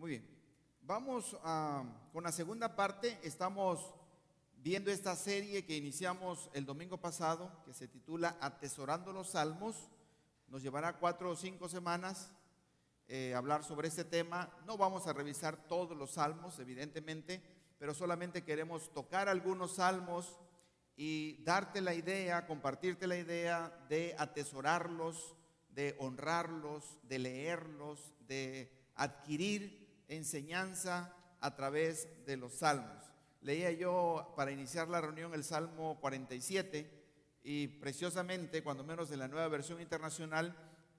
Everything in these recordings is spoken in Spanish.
Muy bien. Vamos con la segunda parte. Estamos viendo esta serie que iniciamos el domingo pasado, que se titula Atesorando los Salmos. Nos llevará 4 o 5 semanas hablar sobre este tema. No vamos a revisar todos los salmos, evidentemente, pero solamente queremos tocar algunos salmos y darte la idea, compartirte la idea de atesorarlos, de honrarlos, de leerlos, de adquirir enseñanza a través de los salmos. Leía yo para iniciar la reunión el Salmo 47 y preciosamente, cuando menos de la Nueva Versión Internacional,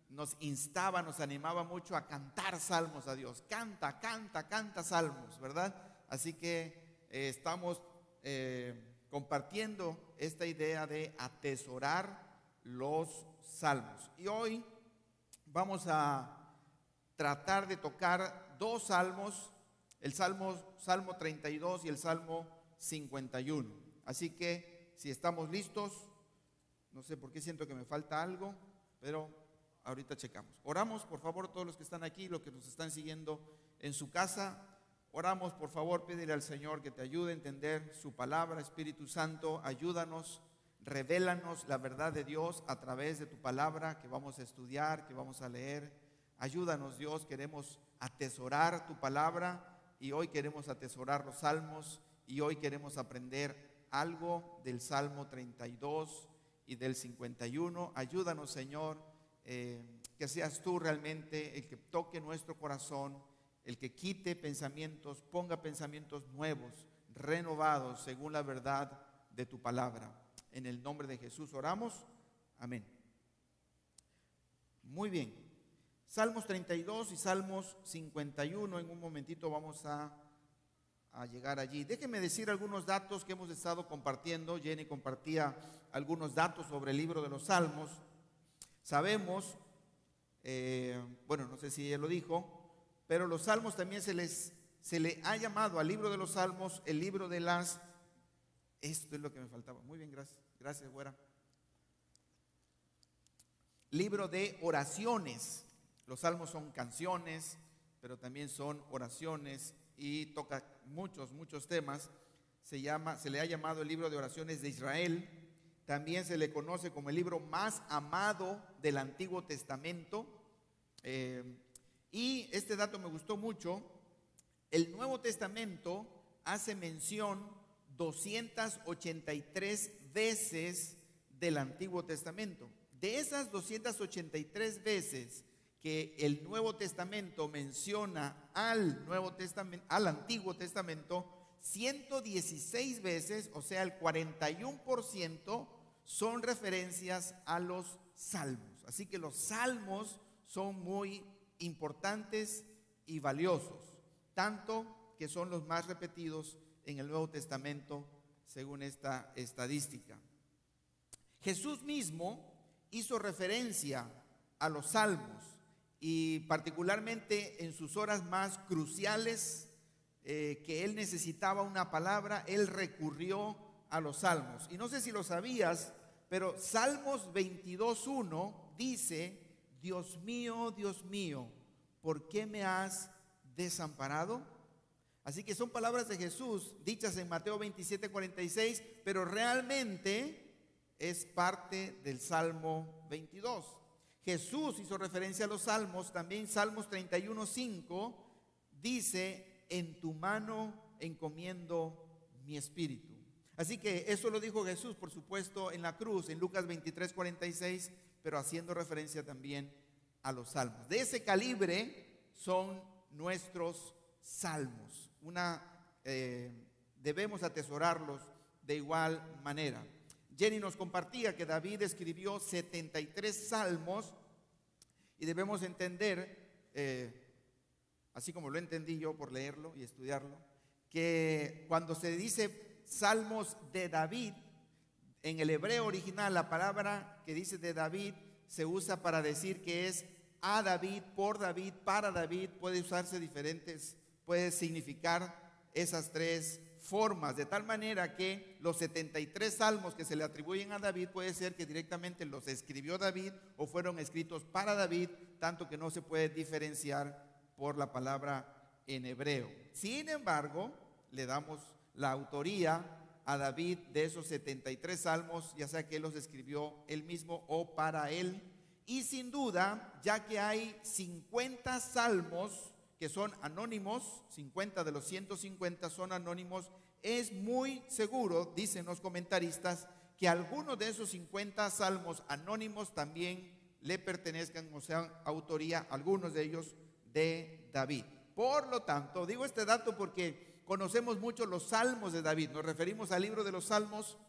nos instaba, nos animaba mucho a cantar salmos a Dios. Canta, canta, canta salmos, ¿verdad? Así que estamos compartiendo esta idea de atesorar los salmos. Y hoy vamos a tratar de tocar dos salmos, el Salmo 32 y el Salmo 51. Así que si estamos listos, no sé por qué siento que me falta algo, pero ahorita checamos. Oramos, por favor, todos los que están aquí, los que nos están siguiendo en su casa. Oramos, por favor, pídele al Señor que te ayude a entender su palabra. Espíritu Santo, ayúdanos, revélanos la verdad de Dios a través de tu palabra que vamos a estudiar, que vamos a leer. Ayúdanos, Dios, queremos atesorar tu palabra y hoy queremos atesorar los salmos y hoy queremos aprender algo del Salmo 32 y del 51. Ayúdanos, Señor, que seas tú realmente el que toque nuestro corazón, el que quite pensamientos, ponga pensamientos nuevos, renovados según la verdad de tu palabra. En el nombre de Jesús oramos. Amén. Muy bien. Salmos 32 y Salmos 51, en un momentito vamos a llegar allí. Déjenme decir algunos datos que hemos estado compartiendo. Jenny compartía algunos datos sobre el libro de los Salmos. Sabemos, bueno, no sé si ella lo dijo, pero los Salmos también se le ha llamado al libro de los Salmos el libro de las... Esto es lo que me faltaba. Muy bien, gracias. Gracias, güera. Libro de oraciones. Los salmos son canciones, pero también son oraciones y toca muchos temas. Se le ha llamado el libro de oraciones de Israel. También se le conoce como el libro más amado del Antiguo Testamento. Y este dato me gustó mucho. El Nuevo Testamento hace mención 283 veces del Antiguo Testamento. De esas 283 veces que el Nuevo Testamento menciona al Antiguo Testamento, 116 veces, o sea, el 41%, son referencias a los salmos. Así que los salmos son muy importantes y valiosos, tanto que son los más repetidos en el Nuevo Testamento, según esta estadística. Jesús mismo hizo referencia a los salmos y particularmente en sus horas más cruciales, que él necesitaba una palabra, él recurrió a los salmos. Y no sé si lo sabías, pero Salmos 22:1 dice: Dios mío, ¿por qué me has desamparado? Así que son palabras de Jesús dichas en Mateo 27:46, pero realmente es parte del Salmo 22. Jesús hizo referencia a los salmos. También Salmos 31:5 dice: en tu mano encomiendo mi espíritu. Así que eso lo dijo Jesús, por supuesto, en la cruz, en Lucas 23:46, pero haciendo referencia también a los salmos. De ese calibre son nuestros salmos. Debemos atesorarlos de igual manera. Jenny nos compartía que David escribió 73 salmos y debemos entender, así como lo entendí yo por leerlo y estudiarlo, que cuando se dice salmos de David, en el hebreo original la palabra que dice de David se usa para decir que es a David, por David, para David. Puede usarse diferentes, puede significar esas tres formas, de tal manera que los 73 salmos que se le atribuyen a David puede ser que directamente los escribió David o fueron escritos para David, tanto que no se puede diferenciar por la palabra en hebreo. Sin embargo, le damos la autoría a David de esos 73 salmos, ya sea que él los escribió él mismo o para él. Y sin duda, ya que hay 50 salmos que son anónimos, 50 de los 150 son anónimos, es muy seguro, dicen los comentaristas, que algunos de esos 50 salmos anónimos también le pertenezcan, o sean autoría, algunos de ellos, de David. Por lo tanto, digo este dato porque conocemos mucho los salmos de David. Nos referimos al libro de los salmos,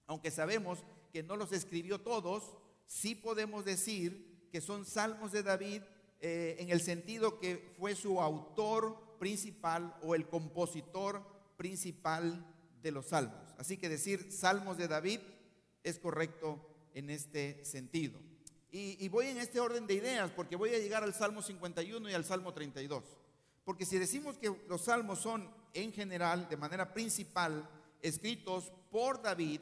aunque sabemos que no los escribió todos, sí podemos decir que son salmos de David en el sentido que fue su autor principal o el compositor principal de los salmos. Así que decir salmos de David es correcto en este sentido. Y voy en este orden de ideas porque voy a llegar al Salmo 51 y al Salmo 32. Porque si decimos que los salmos son en general, de manera principal, escritos por David,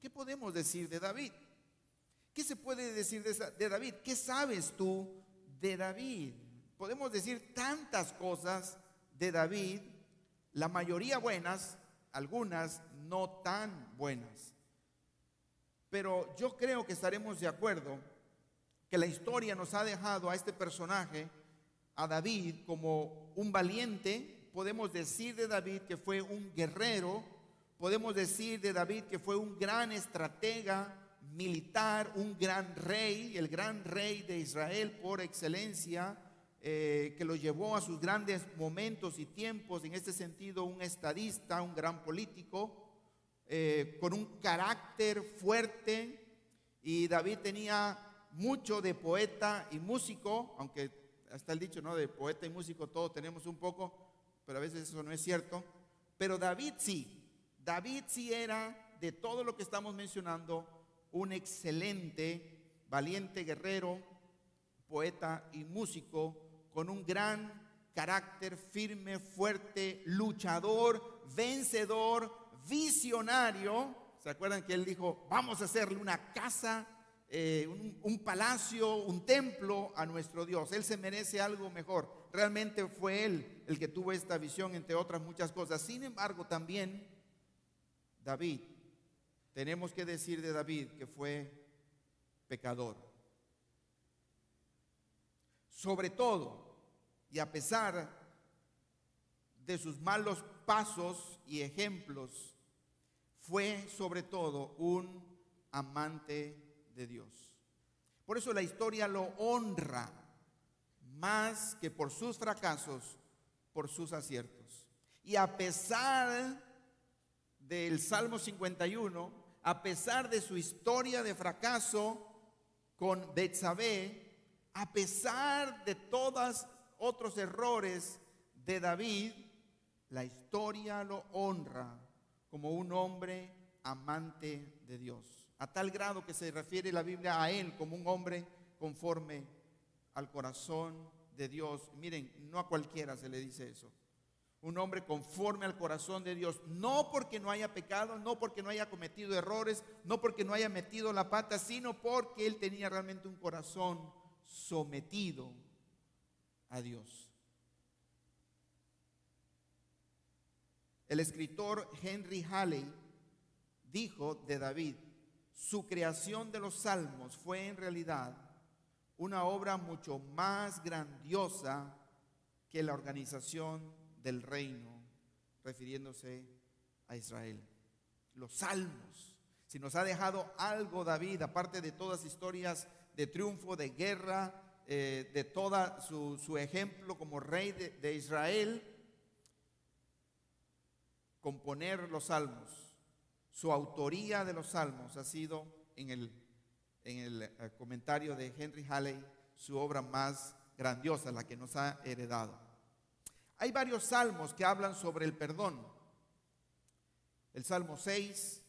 ¿qué podemos decir de David? ¿Qué se puede decir de David? ¿Qué sabes tú de David? Podemos decir tantas cosas de David, la mayoría buenas, algunas no tan buenas. Pero yo creo que estaremos de acuerdo que la historia nos ha dejado a este personaje, a David, como un valiente. Podemos decir de David que fue un guerrero, podemos decir de David que fue un gran estratega militar, un gran rey, el gran rey de Israel por excelencia, que lo llevó a sus grandes momentos y tiempos, en este sentido un estadista, un gran político, con un carácter fuerte. Y David tenía mucho de poeta y músico, aunque está el dicho, ¿no? De poeta y músico todos tenemos un poco, pero a veces eso no es cierto. Pero David sí era, de todo lo que estamos mencionando, un excelente, valiente guerrero, poeta y músico, con un gran carácter firme, fuerte, luchador, vencedor, visionario. ¿Se acuerdan que él dijo, vamos a hacerle una casa, un palacio, un templo a nuestro Dios? Él se merece algo mejor. Realmente fue él el que tuvo esta visión, entre otras muchas cosas. Sin embargo, también David, tenemos que decir de David que fue pecador. Sobre todo, y a pesar de sus malos pasos y ejemplos, fue sobre todo un amante de Dios. Por eso la historia lo honra más que por sus fracasos, por sus aciertos. Y a pesar del Salmo 51, a pesar de su historia de fracaso con Betsabé, a pesar de todos otros errores de David, la historia lo honra como un hombre amante de Dios, a tal grado que se refiere la Biblia a él como un hombre conforme al corazón de Dios. Miren, no a cualquiera se le dice eso. Un hombre conforme al corazón de Dios, no porque no haya pecado, no porque no haya cometido errores, no porque no haya metido la pata, sino porque él tenía realmente un corazón sometido a Dios. El escritor Henry Halley dijo de David, su creación de los salmos fue en realidad una obra mucho más grandiosa que la organización del reino, refiriéndose a Israel. Los salmos, si nos ha dejado algo David, aparte de todas las historias de triunfo, de guerra, de toda su ejemplo como rey de Israel, componer los salmos, su autoría de los salmos ha sido, en el comentario de Henry Halley, su obra más grandiosa, la que nos ha heredado. Hay varios salmos que hablan sobre el perdón. El Salmo 6,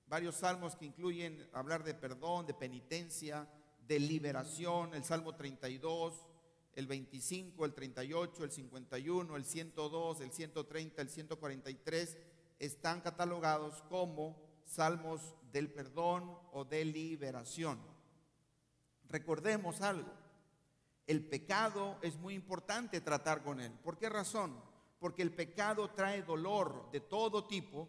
varios salmos que incluyen hablar de perdón, de penitencia, de liberación. El Salmo 32, el 25, el 38, el 51, el 102, el 130, el 143 están catalogados como salmos del perdón o de liberación. Recordemos algo. el pecado es muy importante tratar con él. ¿Por qué razón? Porque el pecado trae dolor de todo tipo.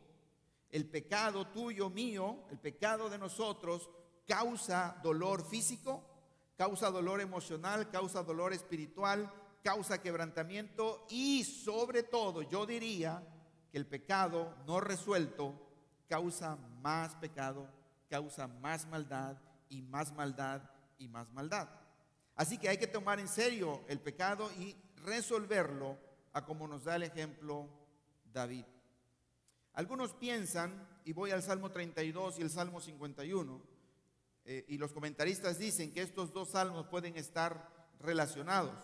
El pecado tuyo, mío, el pecado de nosotros causa dolor físico, causa dolor emocional, causa dolor espiritual, causa quebrantamiento y sobre todo yo diría que el pecado no resuelto causa más pecado, causa más maldad y más maldad y más maldad. Así que hay que tomar en serio el pecado y resolverlo a como nos da el ejemplo David. Algunos piensan, y voy al Salmo 32 y el Salmo 51, y los comentaristas dicen que estos dos salmos pueden estar relacionados.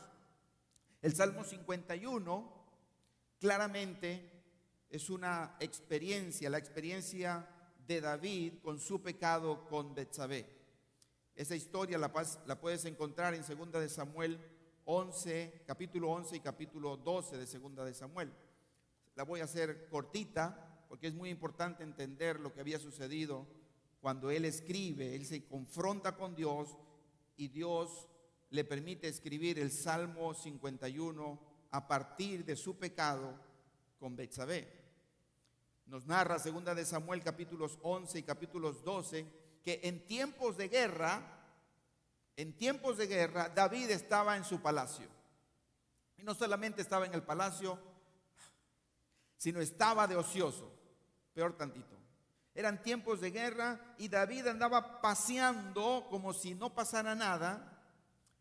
El Salmo 51 claramente es una experiencia, la experiencia de David con su pecado con Betsabé. Esa historia la puedes encontrar en 2 de Samuel 11, capítulo 11 y capítulo 12 de 2 de Samuel. La voy a hacer cortita porque es muy importante entender lo que había sucedido cuando él escribe. Él se confronta con Dios y Dios le permite escribir el Salmo 51 a partir de su pecado con Betsabé. Nos narra 2 de Samuel capítulos 11 y capítulos 12 que en tiempos de guerra, David estaba en su palacio. Y no solamente estaba en el palacio, sino estaba de ocioso, peor tantito. Eran tiempos de guerra y David andaba paseando como si no pasara nada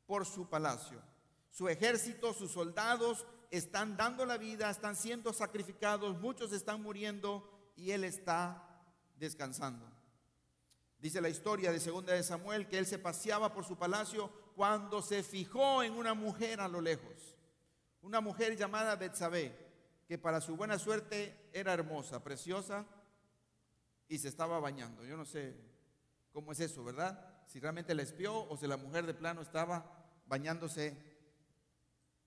por su palacio. Su ejército, sus soldados están dando la vida, están siendo sacrificados, muchos están muriendo y él está descansando. Dice la historia de 2 de Samuel que él se paseaba por su palacio cuando se fijó en una mujer a lo lejos. Una mujer llamada Betsabé, que para su buena suerte era hermosa, preciosa y se estaba bañando. Yo no sé cómo es eso, ¿verdad? Si realmente la espió o si la mujer de plano estaba bañándose,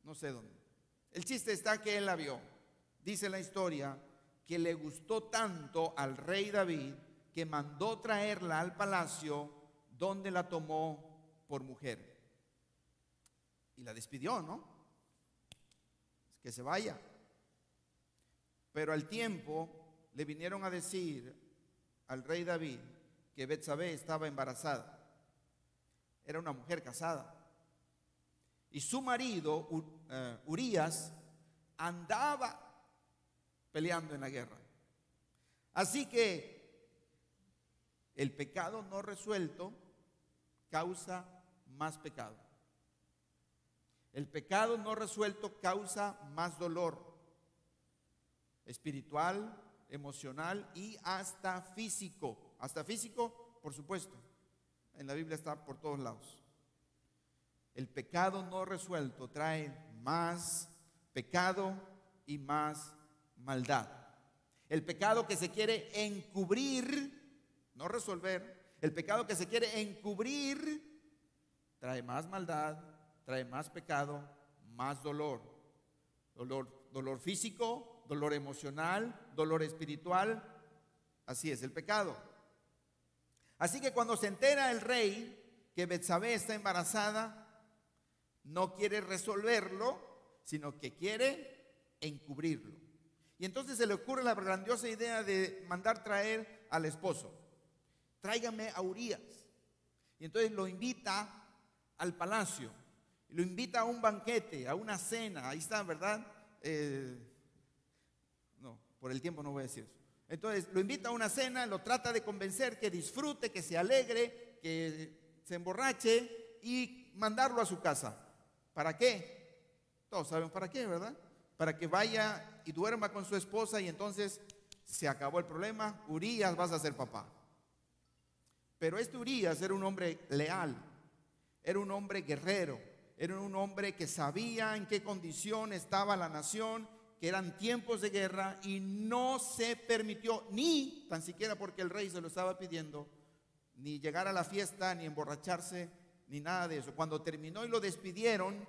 no sé dónde. El chiste está que él la vio. Dice la historia que le gustó tanto al rey David que mandó traerla al palacio donde la tomó por mujer. Y la despidió, ¿no? Que se vaya. Pero al tiempo le vinieron a decir al rey David que Betsabé estaba embarazada. Era una mujer casada. Y su marido, Urías, andaba peleando en la guerra. Así que el pecado no resuelto causa más pecado. El pecado no resuelto causa más dolor espiritual, emocional y hasta físico. Hasta físico, por supuesto. En la Biblia está por todos lados. El pecado no resuelto trae más pecado y más maldad. El pecado que se quiere encubrir, no resolver, el pecado que se quiere encubrir trae más maldad, trae más pecado, más dolor. Dolor físico, dolor emocional, dolor espiritual. Así es el pecado. Así que cuando se entera el rey que Betsabé está embarazada, no quiere resolverlo, sino que quiere encubrirlo. Y entonces se le ocurre la grandiosa idea de mandar traer al esposo. Tráigame a Urías. Y entonces lo invita al palacio. Lo invita a un banquete, a una cena. Ahí está, ¿verdad? No, por el tiempo no voy a decir eso. Entonces lo invita a una cena, lo trata de convencer que disfrute, que se alegre, que se emborrache y mandarlo a su casa. ¿Para qué? Todos saben para qué, ¿verdad? Para que vaya y duerma con su esposa y entonces se acabó el problema. Urías, vas a ser papá. Pero este Urías era un hombre leal, era un hombre guerrero, era un hombre que sabía en qué condición estaba la nación, que eran tiempos de guerra y no se permitió, ni tan siquiera porque el rey se lo estaba pidiendo, ni llegar a la fiesta, ni emborracharse, ni nada de eso. Cuando terminó y lo despidieron,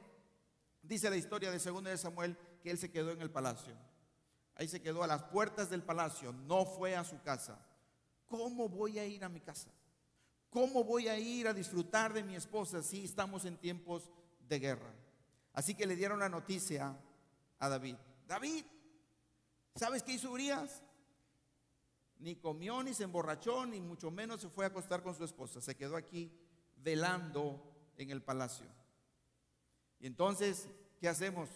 dice la historia de 2 de Samuel que él se quedó en el palacio. Ahí se quedó a las puertas del palacio, no fue a su casa. ¿Cómo voy a ir a mi casa? ¿Cómo voy a ir a disfrutar de mi esposa si estamos en tiempos de guerra. Así que le dieron la noticia a David. David, ¿sabes qué hizo Urías? Ni comió, ni se emborrachó, ni mucho menos se fue a acostar con su esposa. Se quedó aquí velando en el palacio. Y entonces, ¿qué hacemos?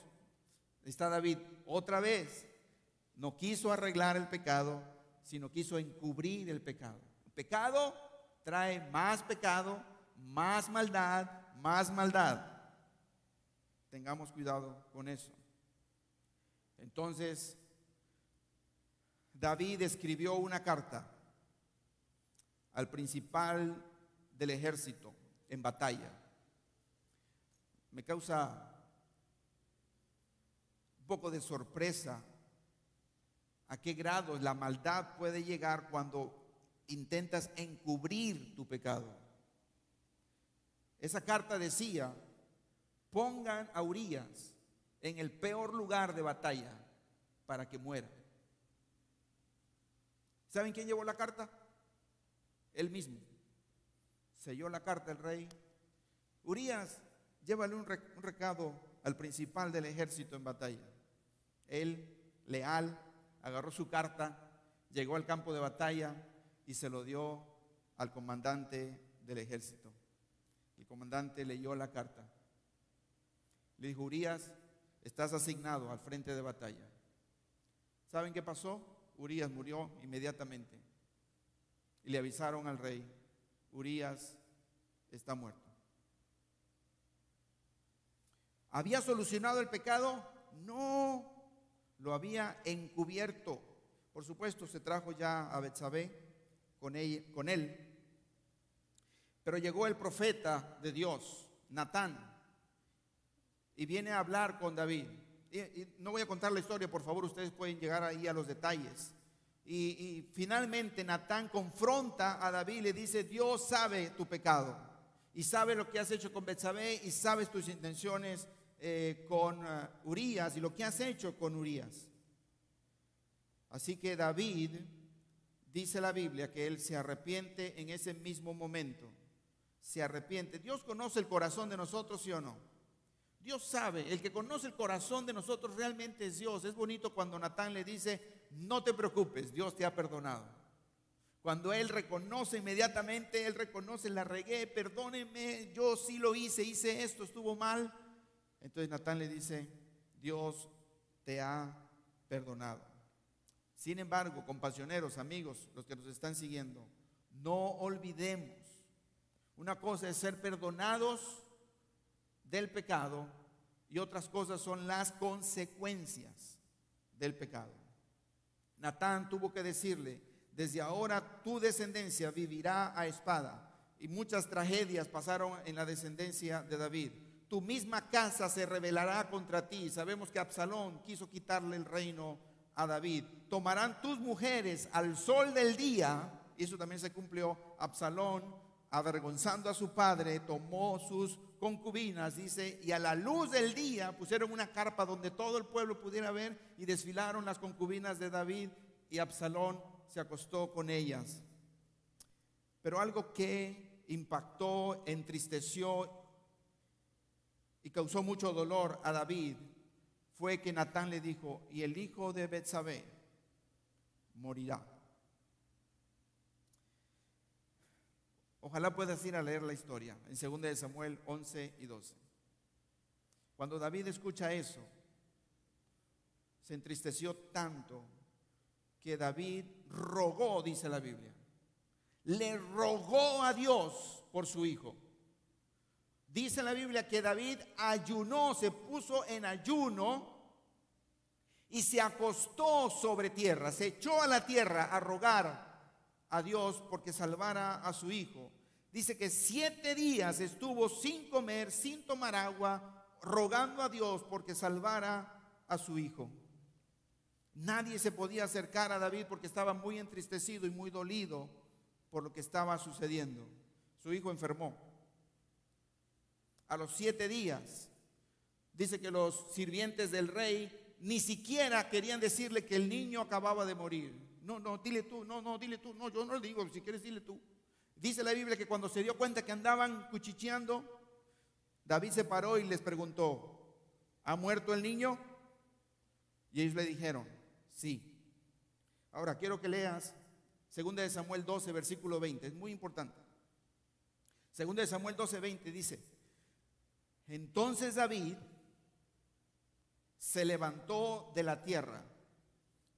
Está David otra vez. No quiso arreglar el pecado, sino quiso encubrir el pecado. El pecado trae más pecado, más maldad, más maldad. Tengamos cuidado con eso. Entonces, David escribió una carta al principal del ejército en batalla. Me causa un poco de sorpresa a qué grado la maldad puede llegar cuando intentas encubrir tu pecado. Esa carta decía: pongan a Urías en el peor lugar de batalla para que muera. ¿Saben quién llevó la carta? Él mismo. Selló la carta el rey. Urías, llévale un recado al principal del ejército en batalla. Él, leal, agarró su carta, llegó al campo de batalla y se lo dio al comandante del ejército. El comandante leyó la carta. Le dijo: Urías, estás asignado al frente de batalla. ¿Saben qué pasó? Urías murió inmediatamente. Y le avisaron al rey: Urías está muerto. ¿Había solucionado el pecado? No, lo había encubierto. Por supuesto, se trajo ya a Betsabé con él. Pero llegó el profeta de Dios, Natán, y viene a hablar con David. Y no voy a contar la historia, por favor, ustedes pueden llegar ahí a los detalles. Y finalmente Natán confronta a David y le dice: Dios sabe tu pecado y sabe lo que has hecho con Betsabé y sabes tus intenciones con Urías y lo que has hecho con Urías. Así que David, dice la Biblia, que él se arrepiente en ese mismo momento. Se arrepiente. Dios conoce el corazón de nosotros, ¿sí o no? Dios sabe, el que conoce el corazón de nosotros realmente es Dios. Es bonito cuando Natán le dice: no te preocupes, Dios te ha perdonado. Cuando él reconoce inmediatamente, él reconoce: la regué, perdóneme, yo sí lo hice esto, estuvo mal. Entonces Natán le dice: Dios te ha perdonado. Sin embargo, compañeros, amigos, los que nos están siguiendo, no olvidemos, una cosa es ser perdonados del pecado y otras cosas son las consecuencias del pecado. Natán tuvo que decirle: desde ahora tu descendencia vivirá a espada. Y muchas tragedias pasaron en la descendencia de David. Tu misma casa se rebelará contra ti. Sabemos que Absalón quiso quitarle el reino a David. Tomarán tus mujeres al sol del día. Y eso también se cumplió. Absalón, avergonzando a su padre, tomó sus concubinas, dice, y a la luz del día pusieron una carpa donde todo el pueblo pudiera ver, y desfilaron las concubinas de David, y Absalón se acostó con ellas. Pero algo que impactó, entristeció y causó mucho dolor a David fue que Natán le dijo: y el hijo de Betsabé morirá. Ojalá puedas ir a leer la historia en 2 de Samuel 11 y 12. Cuando David escucha eso, se entristeció tanto que David rogó, dice la Biblia, le rogó a Dios por su hijo. Dice la Biblia que David ayunó, se puso en ayuno y se acostó sobre tierra, se echó a la tierra a rogar a Dios porque salvara a su hijo. Dice que 7 días estuvo sin comer, sin tomar agua, rogando a Dios porque salvara a su hijo. Nadie se podía acercar a David porque estaba muy entristecido y muy dolido por lo que estaba sucediendo. Su hijo enfermó. A los 7 días, dice que los sirvientes del rey ni siquiera querían decirle que el niño acababa de morir. No, dile tú, dile tú, no, yo no le digo, si quieres dile tú. Dice la Biblia que cuando se dio cuenta que andaban cuchicheando, David se paró y les preguntó: ¿ha muerto el niño? Y ellos le dijeron: sí. Ahora quiero que leas 2 de Samuel 12, versículo 20. Es muy importante. 2 de Samuel 12, 20 dice: entonces David se levantó de la tierra,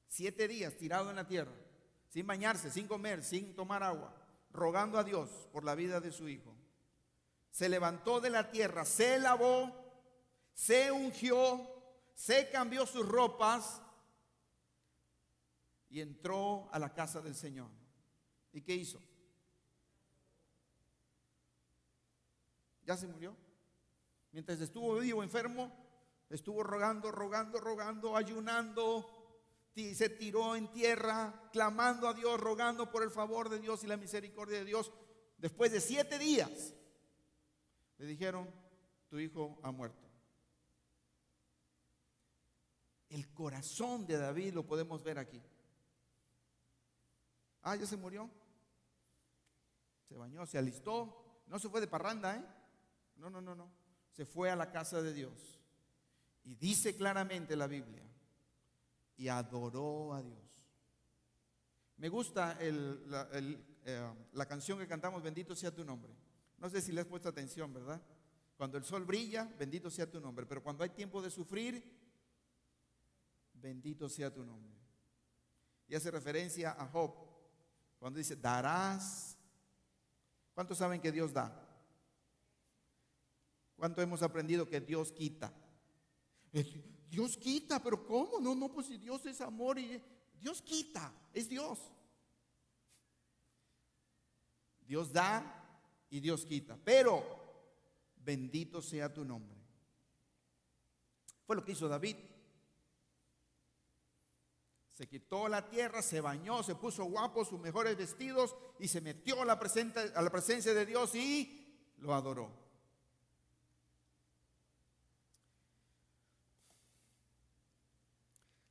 7 días tirado en la tierra, sin bañarse, sin comer, sin tomar agua, rogando a Dios por la vida de su hijo. Se levantó de la tierra, se lavó, se ungió, se cambió sus ropas y entró a la casa del Señor. ¿Y qué hizo? ¿Ya se murió? Mientras estuvo vivo, enfermo, estuvo rogando, ayunando, se tiró en tierra, clamando a Dios, rogando por el favor de Dios y la misericordia de Dios. Después de 7 días, le dijeron: tu hijo ha muerto. El corazón de David lo podemos ver aquí. Ya se murió. Se bañó, se alistó. No se fue de parranda, No. Se fue a la casa de Dios. Y dice claramente la Biblia: y adoró a Dios. Me gusta la canción que cantamos: bendito sea tu nombre. No sé si le has puesto atención, ¿verdad? Cuando el sol brilla, bendito sea tu nombre. Pero cuando hay tiempo de sufrir, bendito sea tu nombre. Y hace referencia a Job, cuando dice: darás. ¿Cuántos saben que Dios da? ¿Cuánto hemos aprendido que Dios quita? Dios quita, pero ¿cómo? No, pues si Dios es amor y Dios quita, es Dios. Dios da y Dios quita, pero bendito sea tu nombre. Fue lo que hizo David. Se quitó la tierra, se bañó, se puso guapo, sus mejores vestidos y se metió a la presencia de Dios y lo adoró.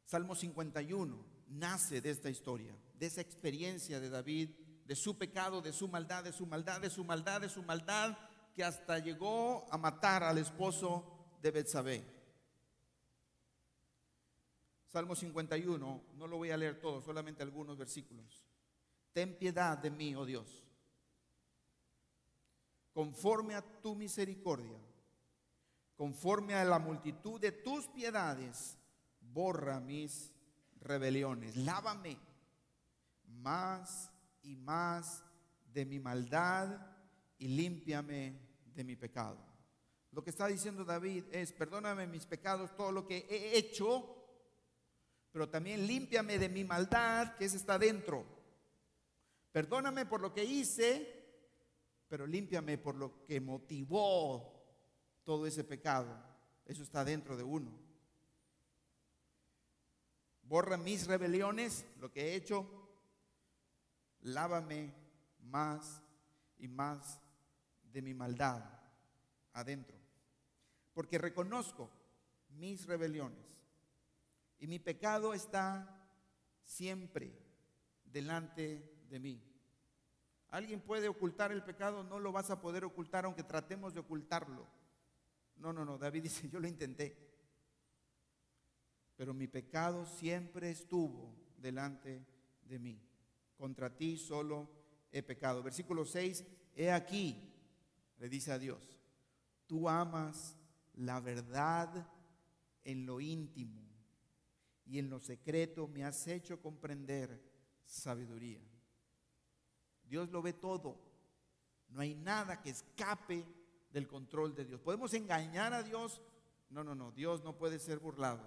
Salmo 51 nace de esta historia, de esa experiencia de David, de su pecado, de su maldad, que hasta llegó a matar al esposo de Betsabé. Salmo 51, no lo voy a leer todo, solamente algunos versículos. Ten piedad de mí, oh Dios, conforme a tu misericordia, conforme a la multitud de tus piedades, borra mis rebeliones. Lávame más y más de mi maldad y límpiame de mi pecado. Lo que está diciendo David es: perdóname mis pecados, todo lo que he hecho, pero también límpiame de mi maldad, que esa está dentro. Perdóname por lo que hice, pero límpiame por lo que motivó todo ese pecado. Eso está dentro de uno. Borra mis rebeliones, lo que he hecho. Lávame más y más de mi maldad adentro. Porque reconozco mis rebeliones y mi pecado está siempre delante de mí. ¿Alguien puede ocultar el pecado? No lo vas a poder ocultar aunque tratemos de ocultarlo. No. David dice: yo lo intenté, pero mi pecado siempre estuvo delante de mí. Contra ti solo he pecado. Versículo 6, he aquí, le dice a Dios: tú amas la verdad en lo íntimo y en lo secreto me has hecho comprender sabiduría. Dios lo ve todo. No hay nada que escape del control de Dios. ¿Podemos engañar a Dios? No. Dios no puede ser burlado.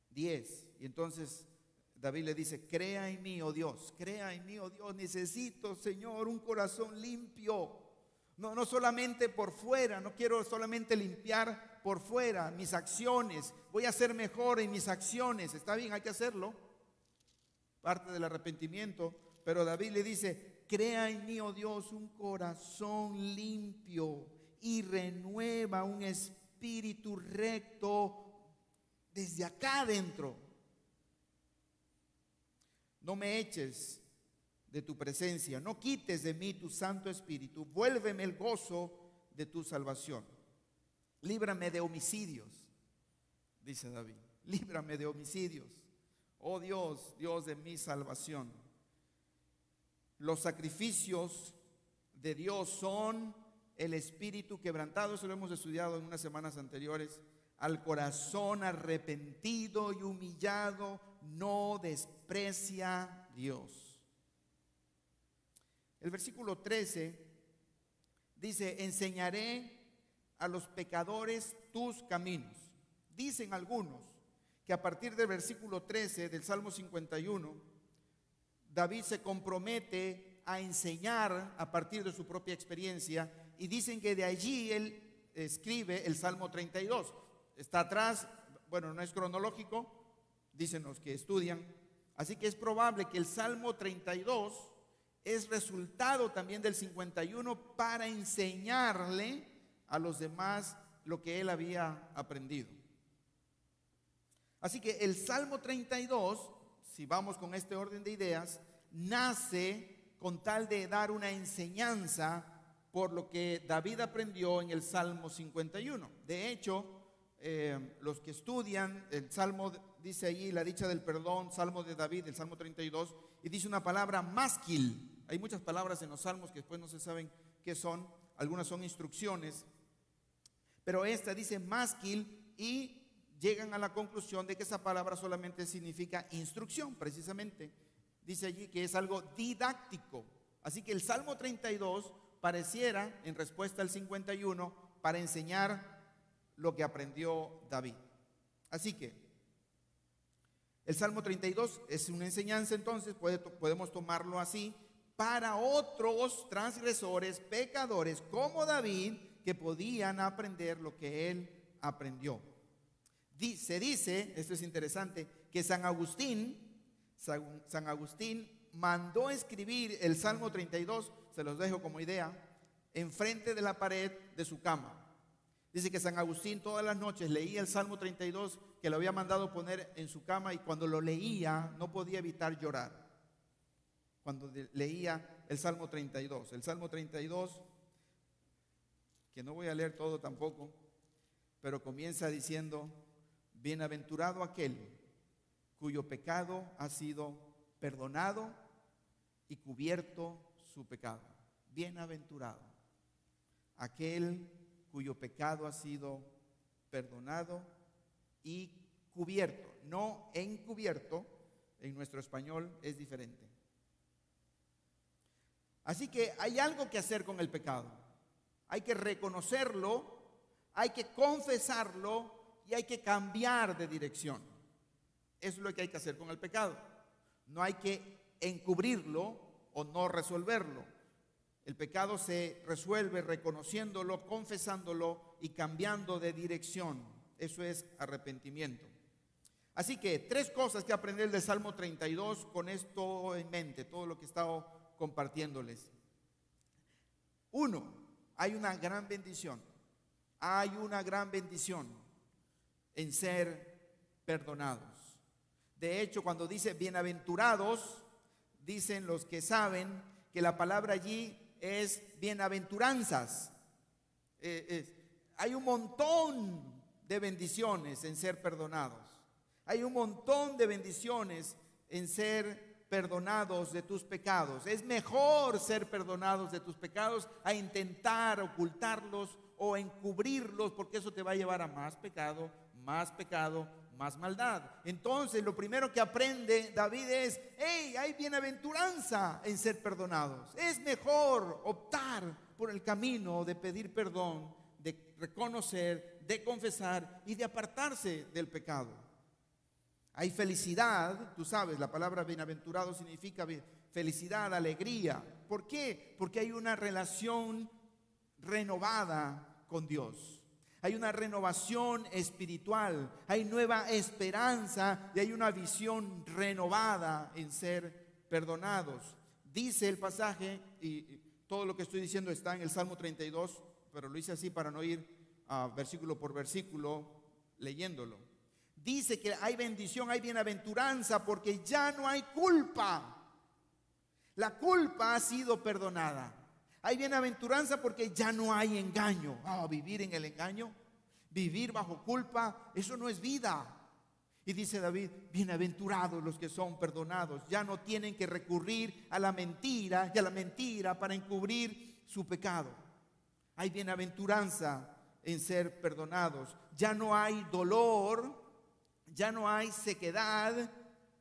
10. Y entonces David le dice: crea en mí, oh Dios, crea en mí, oh Dios. Necesito, Señor, un corazón limpio. No solamente por fuera, no quiero solamente limpiar por fuera mis acciones. Voy a ser mejor en mis acciones. Está bien, hay que hacerlo, parte del arrepentimiento. Pero David le dice: crea en mí, oh Dios, un corazón limpio y renueva un espíritu recto desde acá adentro. No me eches de tu presencia, no quites de mí tu Santo Espíritu. Vuélveme el gozo de tu salvación. Líbrame de homicidios, dice David. Líbrame de homicidios. Oh Dios, Dios de mi salvación. Los sacrificios de Dios son el espíritu quebrantado. Eso lo hemos estudiado en unas semanas anteriores. Al corazón arrepentido y humillado no desprecia Dios. El versículo 13 dice: enseñaré a los pecadores tus caminos. Dicen algunos que a partir del versículo 13 del Salmo 51, David se compromete a enseñar a partir de su propia experiencia, y dicen que de allí él escribe el Salmo 32. Está atrás, bueno, no es cronológico, dicen los que estudian, así que es probable que el Salmo 32 es resultado también del 51 para enseñarle a los demás lo que él había aprendido. Así que el Salmo 32, si vamos con este orden de ideas, nace con tal de dar una enseñanza por lo que David aprendió en el Salmo 51. De hecho, los que estudian el Salmo, dice allí la dicha del perdón, Salmo de David, el Salmo 32, y dice una palabra másquil. Hay muchas palabras en los salmos que después no se saben qué son, algunas son instrucciones, pero esta dice másquil, y llegan a la conclusión de que esa palabra solamente significa instrucción, precisamente. Dice allí que es algo didáctico. Así que el Salmo 32 pareciera, en respuesta al 51, para enseñar lo que aprendió David. Así que el Salmo 32 es una enseñanza, entonces podemos tomarlo así, para otros transgresores, pecadores como David, que podían aprender lo que él aprendió. Se dice, esto es interesante, que San Agustín mandó escribir el Salmo 32, se los dejo como idea, enfrente de la pared de su cama. Dice que San Agustín todas las noches leía el Salmo 32, que lo había mandado poner en su cama, y cuando lo leía no podía evitar llorar. Cuando leía el Salmo 32. El Salmo 32, que no voy a leer todo tampoco, pero comienza diciendo: bienaventurado aquel cuyo pecado ha sido perdonado y cubierto su pecado. Bienaventurado aquel cuyo pecado ha sido perdonado y cubierto. No encubierto, en nuestro español es diferente. Así que hay algo que hacer con el pecado. Hay que reconocerlo, hay que confesarlo y hay que cambiar de dirección. Eso es lo que hay que hacer con el pecado. No hay que encubrirlo o no resolverlo. El pecado se resuelve reconociéndolo, confesándolo y cambiando de dirección. Eso es arrepentimiento. Así que 3 cosas que aprender del Salmo 32 con esto en mente, todo lo que he estado compartiéndoles. 1, hay una gran bendición. Hay una gran bendición en ser perdonados. De hecho, cuando dice bienaventurados, dicen los que saben que la palabra allí es bienaventuranzas. Hay un montón de bendiciones en ser perdonados. Hay un montón de bendiciones en ser perdonados de tus pecados. Es mejor ser perdonados de tus pecados a intentar ocultarlos o encubrirlos, porque eso te va a llevar a más pecado, más maldad. Entonces, lo primero que aprende David es: hey, hay bienaventuranza en ser perdonados. Es mejor optar por el camino de pedir perdón, de reconocer, de confesar y de apartarse del pecado. Hay felicidad, tú sabes, la palabra bienaventurado significa felicidad, alegría. ¿Por qué? Porque hay una relación renovada con Dios. Hay una renovación espiritual, hay nueva esperanza y hay una visión renovada en ser perdonados. Dice el pasaje, y todo lo que estoy diciendo está en el Salmo 32, pero lo hice así para no ir versículo por versículo leyéndolo. Dice que hay bendición, hay bienaventuranza, porque ya no hay culpa. La culpa ha sido perdonada. Hay bienaventuranza porque ya no hay engaño. Vivir en el engaño, vivir bajo culpa, eso no es vida. Y dice David, bienaventurados los que son perdonados. Ya no tienen que recurrir a la mentira y a la mentira para encubrir su pecado. Hay bienaventuranza en ser perdonados. Ya no hay dolor, ya no hay sequedad,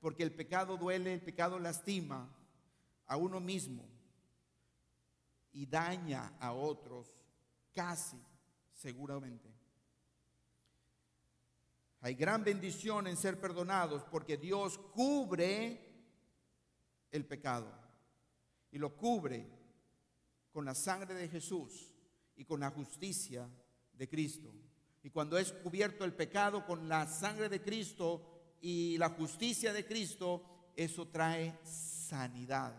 porque el pecado duele, el pecado lastima a uno mismo y daña a otros casi seguramente. Hay gran bendición en ser perdonados porque Dios cubre el pecado y lo cubre con la sangre de Jesús y con la justicia de Cristo. Y cuando es cubierto el pecado con la sangre de Cristo y la justicia de Cristo, eso trae sanidad,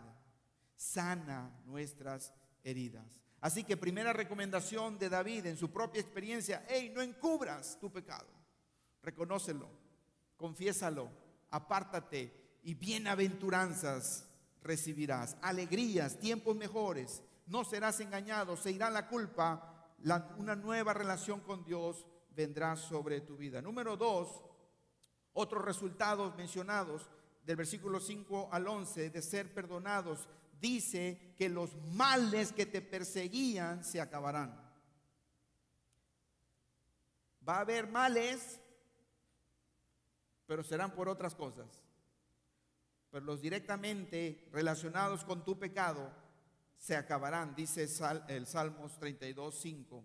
sana nuestras heridas. Así que primera recomendación de David en su propia experiencia: no encubras tu pecado. Reconócelo, confiésalo, apártate y bienaventuranzas recibirás, alegrías, tiempos mejores, no serás engañado, se irá la culpa, una nueva relación con Dios vendrá sobre tu vida. Número 2, otros resultados mencionados del versículo 5 al 11 de ser perdonados, dice que los males que te perseguían se acabarán. Va a haber males, pero serán por otras cosas. Pero los directamente relacionados con tu pecado se acabarán, dice el Salmos 32:5.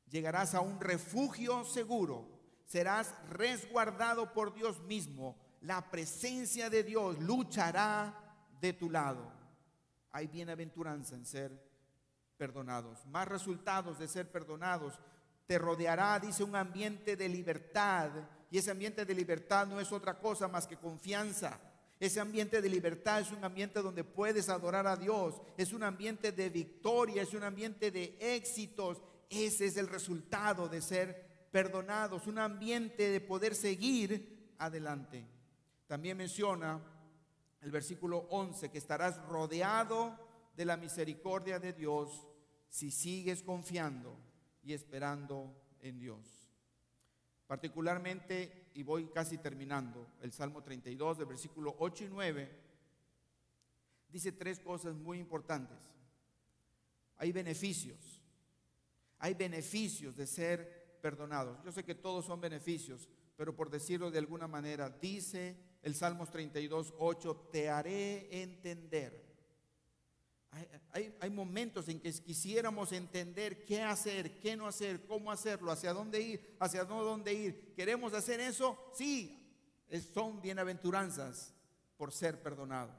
Llegarás a un refugio seguro, serás resguardado por Dios mismo. La presencia de Dios luchará de tu lado. Hay bienaventuranza en ser perdonados. Más resultados de ser perdonados: te rodeará, dice, un ambiente de libertad. Y ese ambiente de libertad no es otra cosa más que confianza. Ese ambiente de libertad es un ambiente donde puedes adorar a Dios. Es un ambiente de victoria, es un ambiente de éxitos. Ese es el resultado de ser perdonados. Un ambiente de poder seguir adelante. También menciona el versículo 11 que estarás rodeado de la misericordia de Dios si sigues confiando y esperando en Dios. Particularmente, y voy casi terminando, el Salmo 32, del versículo 8 y 9, dice 3 cosas muy importantes. Hay beneficios de ser perdonados. Yo sé que todos son beneficios, pero por decirlo de alguna manera, dice el Salmos 32, 8, te haré entender. Hay momentos en que quisiéramos entender qué hacer, qué no hacer, cómo hacerlo, hacia dónde ir, hacia no dónde ir. ¿Queremos hacer eso? Sí, son bienaventuranzas por ser perdonado,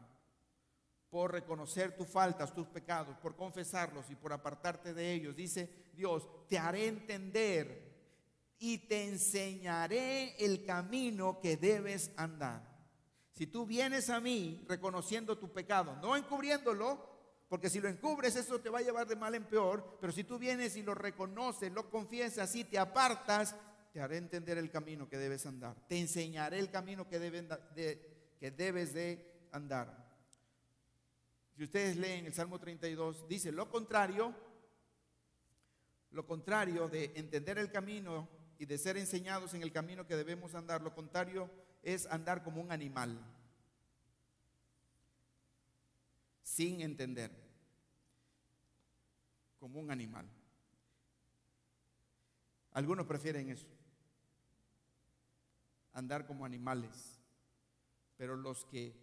por reconocer tus faltas, tus pecados, por confesarlos y por apartarte de ellos. Dice Dios, te haré entender y te enseñaré el camino que debes andar. Si tú vienes a mí reconociendo tu pecado, no encubriéndolo, porque si lo encubres eso te va a llevar de mal en peor, pero si tú vienes y lo reconoces, lo confiesas y te apartas, te haré entender el camino que debes andar. Te enseñaré el camino que debes de andar. Si ustedes leen el Salmo 32, dice lo contrario de entender el camino y de ser enseñados en el camino que debemos andar. Lo contrario es andar como un animal, sin entender, como un animal. Algunos prefieren eso, andar como animales, pero los que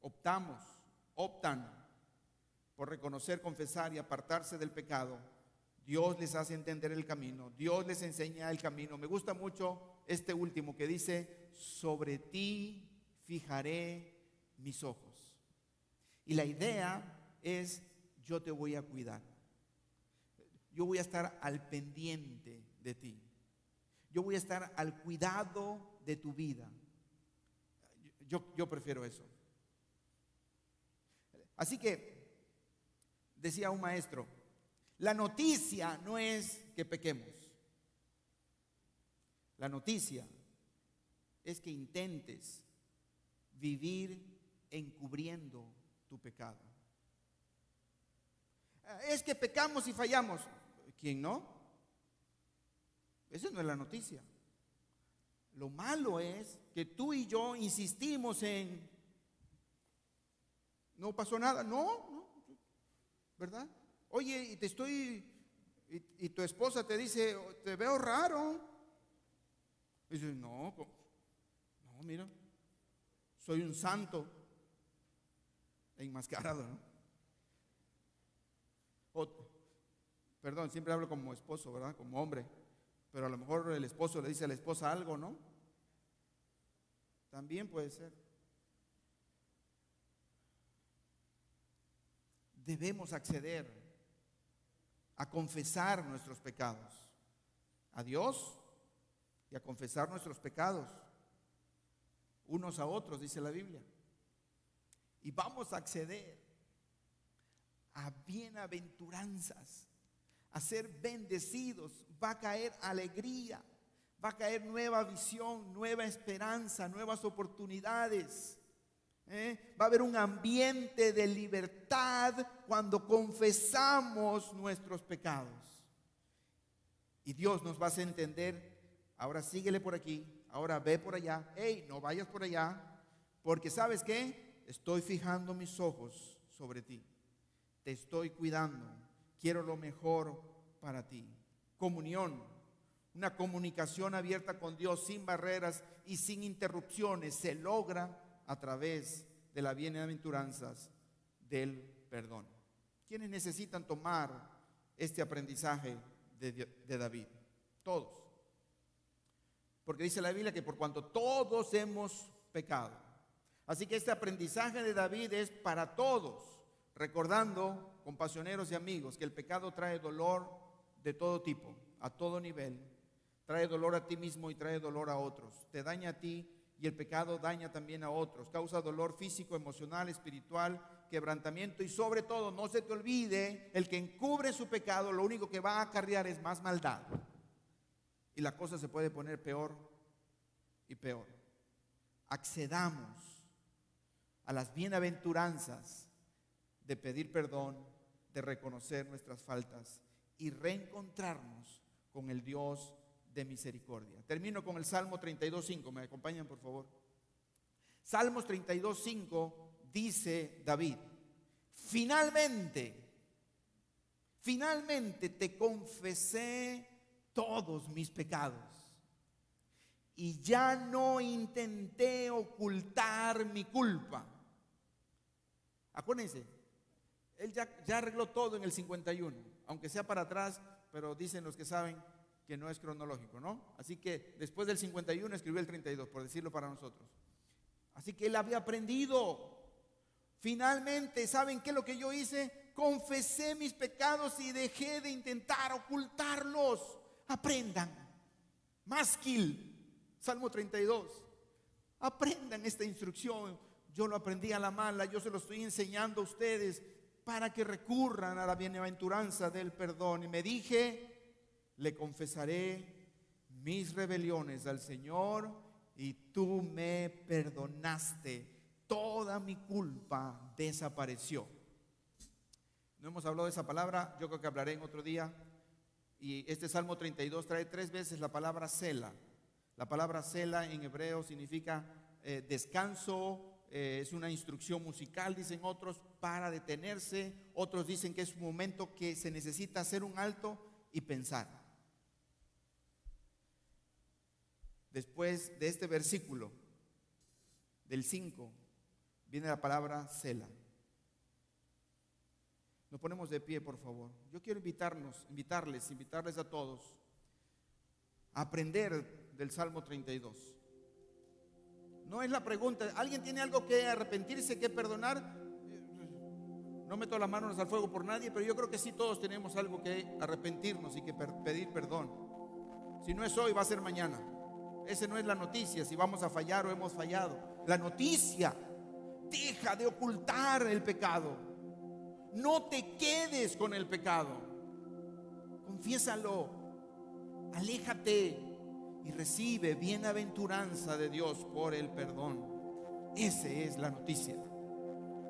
optan por reconocer, confesar y apartarse del pecado, Dios les hace entender el camino, Dios les enseña el camino. Me gusta mucho este último que dice, sobre ti fijaré mis ojos. Y la idea es, yo te voy a cuidar. Yo voy a estar al pendiente de ti. Yo voy a estar al cuidado de tu vida. Yo prefiero eso. Así que, decía un maestro, la noticia no es que pequemos. La noticia es que intentes vivir encubriendo tu pecado. Es que pecamos y fallamos. ¿Quién no? Esa no es la noticia. Lo malo es que tú y yo insistimos en, no pasó nada. No, ¿verdad? Oye, y tu esposa te dice, te veo raro. Y dices, no, mira, soy un santo enmascarado, ¿no? Perdón, siempre hablo como esposo, ¿verdad? Como hombre. Pero a lo mejor el esposo le dice a la esposa algo, ¿no? También puede ser. Debemos acceder a confesar nuestros pecados a Dios y a confesar nuestros pecados unos a otros, dice la Biblia. Y vamos a acceder a bienaventuranzas, a ser bendecidos. Va a caer alegría, va a caer nueva visión, nueva esperanza, nuevas oportunidades. Va a haber un ambiente de libertad cuando confesamos nuestros pecados. Y Dios nos va a hacer entender, ahora síguele por aquí, ahora ve por allá, hey, no vayas por allá, porque ¿sabes qué? Estoy fijando mis ojos sobre ti, te estoy cuidando, quiero lo mejor para ti. Comunión, una comunicación abierta con Dios sin barreras y sin interrupciones, se logra a través de las bienaventuranzas del perdón. ¿Quiénes necesitan tomar este aprendizaje de David? Todos. Porque dice la Biblia que por cuanto todos hemos pecado. Así que este aprendizaje de David es para todos, recordando, compasioneros y amigos, que el pecado trae dolor de todo tipo, a todo nivel. Trae dolor a ti mismo y trae dolor a otros. Te daña a ti y el pecado daña también a otros. Causa dolor físico, emocional, espiritual, quebrantamiento y sobre todo, no se te olvide, el que encubre su pecado lo único que va a acarrear es más maldad. Y la cosa se puede poner peor y peor. Accedamos a las bienaventuranzas de pedir perdón, de reconocer nuestras faltas y reencontrarnos con el Dios de misericordia. Termino con el Salmo 32:5. ¿Me acompañan, por favor? Salmos 32:5 dice David: finalmente te confesé todos mis pecados y ya no intenté ocultar mi culpa. Acuérdense, él ya arregló todo en el 51, aunque sea para atrás, pero dicen los que saben que no es cronológico, ¿no? Así que después del 51 escribió el 32, por decirlo para nosotros. Así que él había aprendido. Finalmente, ¿saben qué es lo que yo hice? Confesé mis pecados y dejé de intentar ocultarlos. Aprendan. Masquil, Salmo 32. Aprendan esta instrucción. Yo lo aprendí a la mala, yo se lo estoy enseñando a ustedes para que recurran a la bienaventuranza del perdón. Y me dije: le confesaré mis rebeliones al Señor y tú me perdonaste. Toda mi culpa desapareció. No hemos hablado de esa palabra, yo creo que hablaré en otro día. Y este Salmo 32 trae 3 veces la palabra Sela. La palabra Sela en hebreo significa descanso, es una instrucción musical, dicen otros, para detenerse. Otros dicen que es un momento que se necesita hacer un alto y pensar. Después de este versículo, del 5, viene la palabra Sela. Nos ponemos de pie, por favor. Yo quiero invitarles a todos a aprender del Salmo 32. No es la pregunta, ¿alguien tiene algo que arrepentirse, que perdonar? No meto las manos al fuego por nadie, pero yo creo que sí todos tenemos algo que arrepentirnos y que pedir perdón. Si no es hoy, va a ser mañana. Esa no es la noticia, si vamos a fallar o hemos fallado. La noticia: deja de ocultar el pecado. No te quedes con el pecado. Confiésalo. Aléjate y recibe bienaventuranza de Dios por el perdón. Esa es la noticia.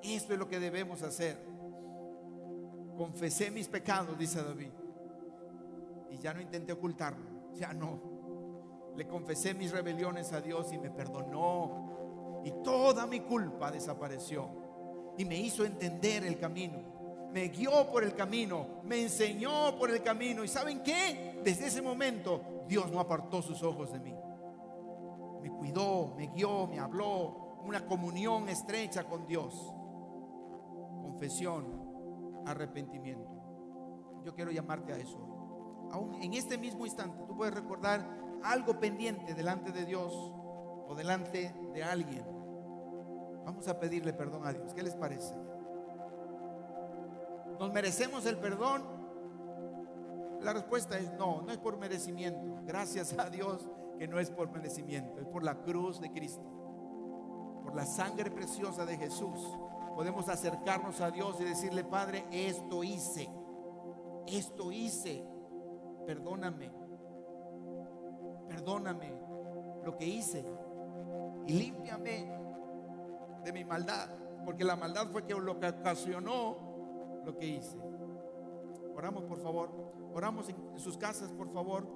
Esto es lo que debemos hacer. Confesé mis pecados, dice David, y ya no intenté ocultarlo. Ya no. Le confesé mis rebeliones a Dios y me perdonó, y toda mi culpa desapareció y me hizo entender el camino, me guió por el camino, me enseñó por el camino. ¿Y saben qué? Desde ese momento Dios no apartó sus ojos de mí. Me cuidó, me guió, me habló. Una comunión estrecha con Dios. Confesión, arrepentimiento. Yo quiero llamarte a eso hoy. Aún en este mismo instante tú puedes recordar algo pendiente delante de Dios o delante de alguien. Vamos a pedirle perdón a Dios. ¿Qué les parece? ¿Nos merecemos el perdón? La respuesta es no, no es por merecimiento. Gracias a Dios que no es por merecimiento, es por la cruz de Cristo, por la sangre preciosa de Jesús. Podemos acercarnos a Dios y decirle: Padre, esto hice, perdóname lo que hice y límpiame de mi maldad, porque la maldad fue lo que ocasionó lo que hice. Oramos, por favor. Oramos en sus casas, por favor.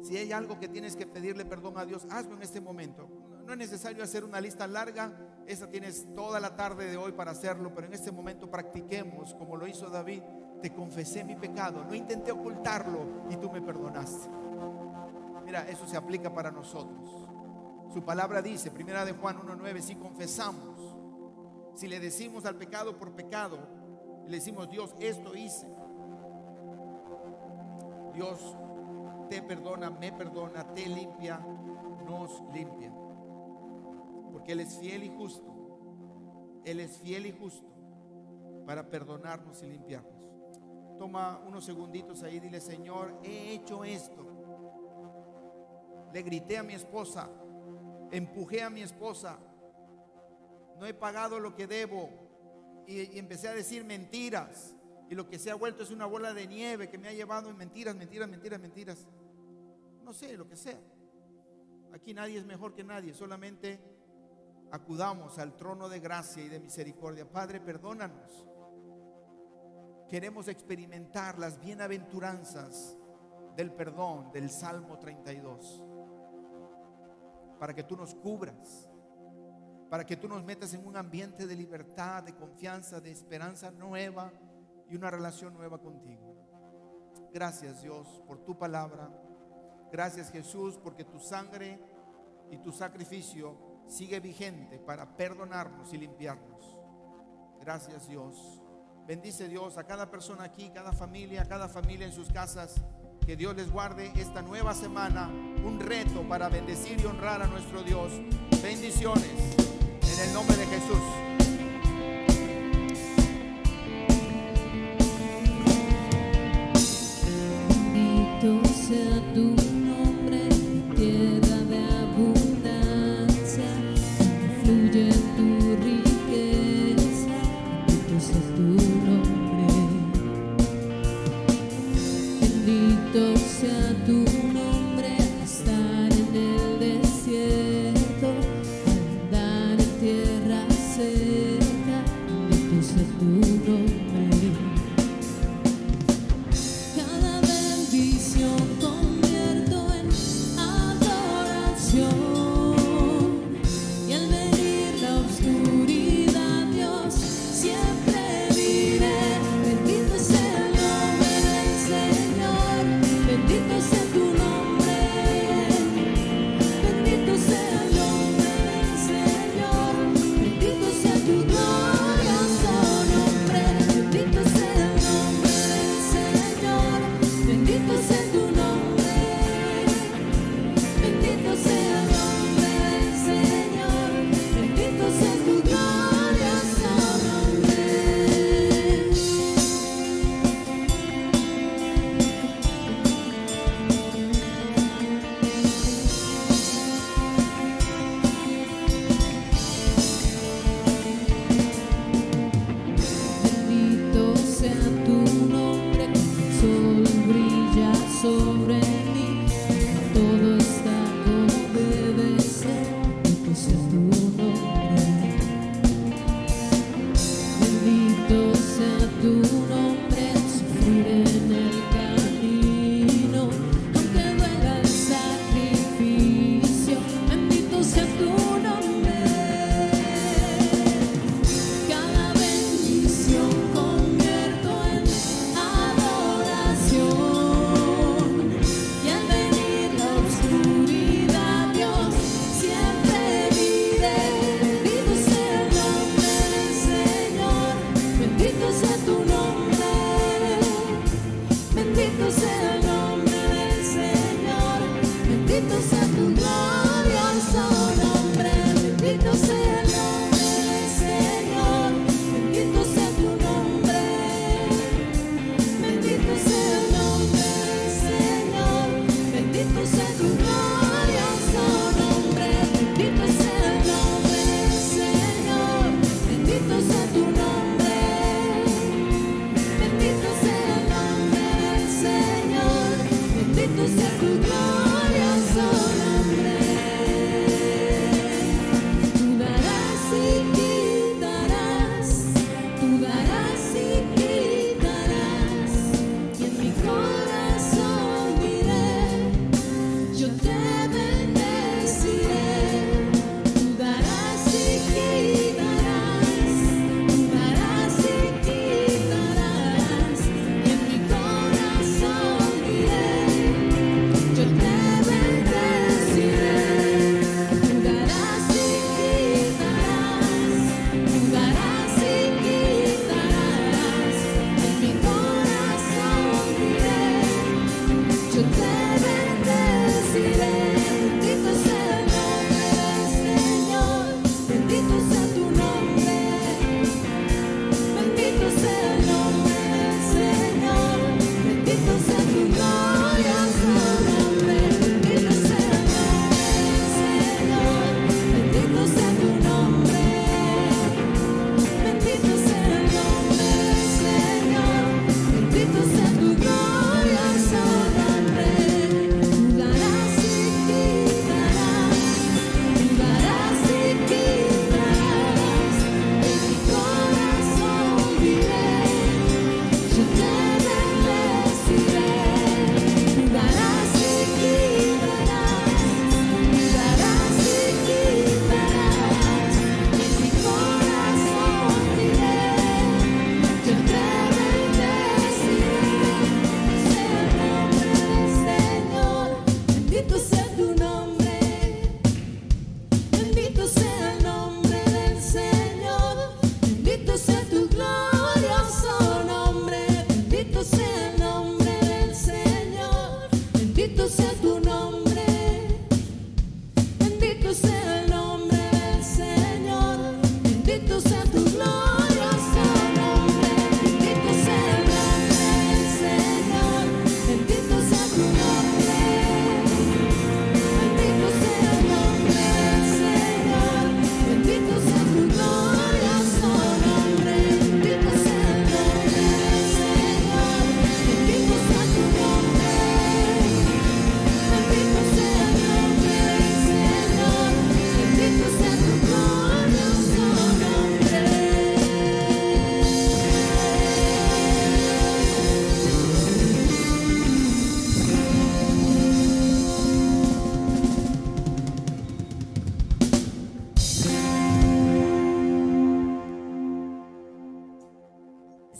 Si hay algo que tienes que pedirle perdón a Dios, hazlo en este momento. No es necesario hacer una lista larga. Esa tienes toda la tarde de hoy para hacerlo, pero en este momento practiquemos como lo hizo David. Te confesé mi pecado, no intenté ocultarlo y tú me perdonaste. Mira, eso se aplica para nosotros. Su palabra dice, primera de Juan 1:9, si confesamos, si le decimos al pecado por pecado, le decimos: Dios, esto hice, Dios te perdona, me perdona, te limpia, nos limpia, porque Él es fiel y justo. Él es fiel y justo para perdonarnos y limpiarnos. Toma unos segunditos ahí, dile: Señor, he hecho esto. Le grité a mi esposa, empujé a mi esposa, no he pagado lo que debo, y empecé a decir mentiras, y lo que se ha vuelto es una bola de nieve que me ha llevado en mentiras. No sé, lo que sea. Aquí nadie es mejor que nadie, solamente acudamos al trono de gracia y de misericordia. Padre, perdónanos. Queremos experimentar las bienaventuranzas del perdón del Salmo 32, para que tú nos cubras, para que tú nos metas en un ambiente de libertad, de confianza, de esperanza nueva y una relación nueva contigo. Gracias, Dios, por tu palabra. Gracias, Jesús, porque tu sangre y tu sacrificio sigue vigente para perdonarnos y limpiarnos. Gracias, Dios. Bendice, Dios, a cada persona aquí, cada familia en sus casas. Que Dios les guarde esta nueva semana, un reto para bendecir y honrar a nuestro Dios. Bendiciones en el nombre de Jesús. Bendito sea tu nombre, tierra de abundancia, fluye tu riqueza. Bendito sea tu nombre. Bendito sea tu nombre, estar en el desierto, andar en tierra seca.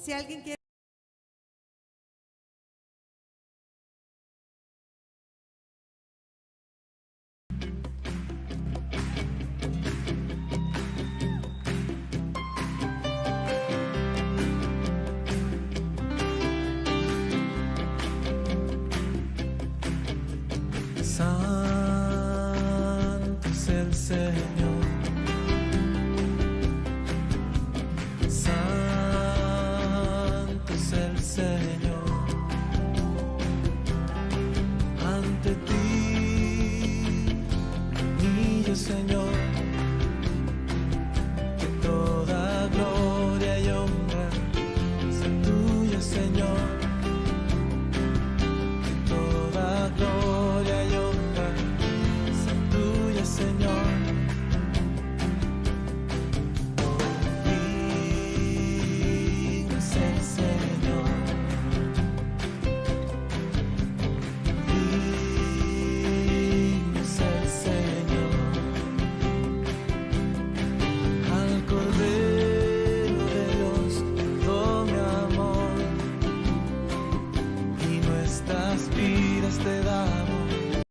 Si alguien quiere. Santo es el Señor, santo es el Señor, ante ti, humillo, Señor, que toda gloria y honra sea tuya, Señor. Toda gloria y honra sea tuya, Señor. Digno es el Señor. Digno es el Señor. Al Cordero de Dios, todo mi amor, y nuestras vidas te damos.